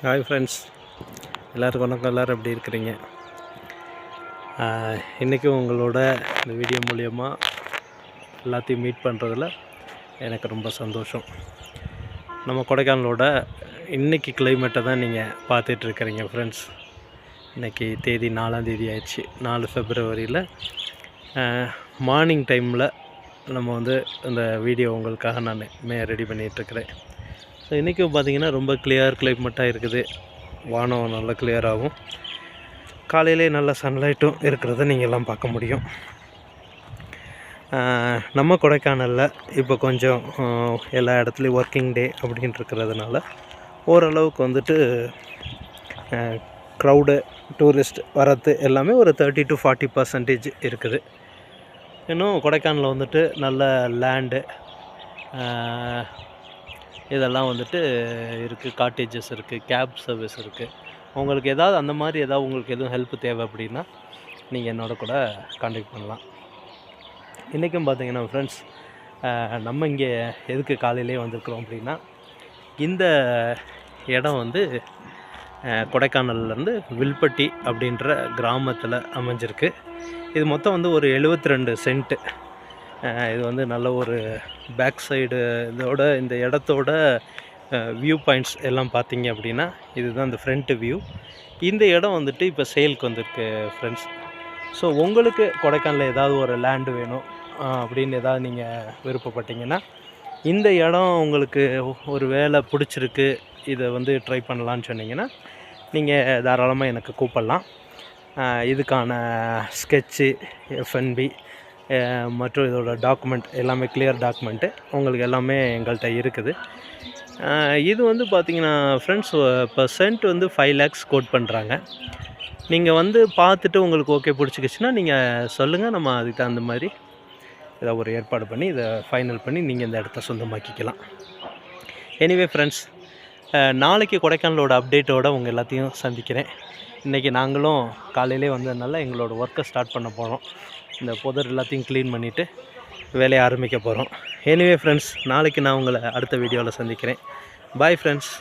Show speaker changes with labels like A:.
A: Hi friends, எல்லோருக்கும் வணக்கம். எல்லோரும் எப்படி இருக்கிறீங்க? இன்றைக்கும் உங்களோட இந்த வீடியோ மூலயமா எல்லாத்தையும் மீட் பண்ணுறதில் எனக்கு ரொம்ப சந்தோஷம். நம்ம கொடைக்கானலோட இன்றைக்கி கிளைமேட்டை தான் நீங்கள் பார்த்துட்ருக்கிறீங்க ஃப்ரெண்ட்ஸ். இன்றைக்கி தேதி 4ஆம் தேதி ஆயிடுச்சு, 4 ஃபெப்ரவரியில் மார்னிங் டைமில் நம்ம வந்து இந்த வீடியோ உங்களுக்காக நான் ரெடி பண்ணிகிட்ருக்கிறேன். ஸோ இன்றைக்கும் பார்த்திங்கன்னா ரொம்ப கிளியர் கிளைமேட்டாக இருக்குது. வானம் நல்லா கிளியராகவும் காலையிலே நல்ல சன்லைட்டும் இருக்கிறத நீங்கள் எல்லாம் பார்க்க முடியும். நம்ம கொடைக்கானலில் இப்போ கொஞ்சம் எல்லா இடத்துலையும் ஒர்க்கிங் டே அப்படின்ட்டு இருக்கிறதுனால ஓரளவுக்கு வந்துட்டு க்ரௌடு, டூரிஸ்ட் வரது எல்லாமே ஒரு 30 to 40% இருக்குது. இன்னும் கொடைக்கானலில் வந்துட்டு நல்ல லேண்டு இதெல்லாம் வந்துட்டு இருக்குது, காட்டேஜஸ் இருக்குது, கேப் சர்வீஸ் இருக்குது. உங்களுக்கு ஏதாவது அந்த மாதிரி ஏதாவது உங்களுக்கு எதுவும் ஹெல்ப் தேவை அப்படின்னா நீங்கள் என்னோட கூட கான்டாக்ட் பண்ணலாம். இன்றைக்கும் பார்த்தீங்கன்னா ஃப்ரெண்ட்ஸ், நம்ம இங்கே எதுக்கு காலையிலே வந்திருக்கிறோம் அப்படின்னா, இந்த இடம் வந்து கொடைக்கானல்லேருந்து வில்பட்டி அப்படின்ற கிராமத்தில் அமைஞ்சிருக்கு. இது மொத்தம் வந்து ஒரு 72 சென்ட்டு. இது வந்து நல்ல ஒரு பேக் சைடு இந்த இடத்தோட வியூ பாயிண்ட்ஸ் எல்லாம் பார்த்தீங்க அப்படின்னா இதுதான் இந்த ஃப்ரண்ட்டு வியூ. இந்த இடம் வந்துட்டு இப்போ சேலுக்கு வந்திருக்கு ஃப்ரெண்ட்ஸ். ஸோ உங்களுக்கு கொடைக்கானலில் ஏதாவது ஒரு லேண்டு வேணும் அப்படின்னு ஏதாவது நீங்கள் விருப்பப்பட்டீங்கன்னா, இந்த இடம் உங்களுக்கு ஒரு வேலை பிடிச்சிருக்கு, இதை வந்து ட்ரை பண்ணலான்னு சொன்னீங்கன்னா நீங்கள் தாராளமாக எனக்கு கூப்பிடலாம். இதுக்கான ஸ்கெட்சு, எஃப்என்பி மற்றும் இதோட டாக்குமெண்ட் எல்லாமே கிளியர் டாக்குமெண்ட்டு உங்களுக்கு எல்லாமே எங்கள்கிட்ட இருக்குது. இது வந்து பார்த்திங்கன்னா ஃப்ரெண்ட்ஸ், இப்போ சென்ட் வந்து 5 lakhs கோட் பண்ணுறாங்க. நீங்கள் வந்து பார்த்துட்டு உங்களுக்கு ஓகே பிடிச்சிக்கிச்சுன்னா நீங்கள் சொல்லுங்கள், நம்ம அதுக்கு தகுந்த மாதிரி ஏதாவது ஒரு ஏற்பாடு பண்ணி இதை ஃபைனல் பண்ணி நீங்கள் இந்த இடத்த சொந்தமாக்கிக்கலாம். எனிவே ஃப்ரெண்ட்ஸ், நாளைக்கு கொடைக்கானலோட அப்டேட்டோடு உங்கள் எல்லாத்தையும் சந்திக்கிறேன். இன்றைக்கி நாங்களும் காலையிலே வந்ததுனால எங்களோட ஒர்க்கை ஸ்டார்ட் பண்ண போகிறோம். இந்த புதர் எல்லாத்தையும் க்ளீன் பண்ணிவிட்டு வேலையை ஆரம்பிக்க போகிறோம். எனிவே ஃப்ரெண்ட்ஸ், நாளைக்கு நான் உங்களை அடுத்த வீடியோவில் சந்திக்கிறேன். Bye friends.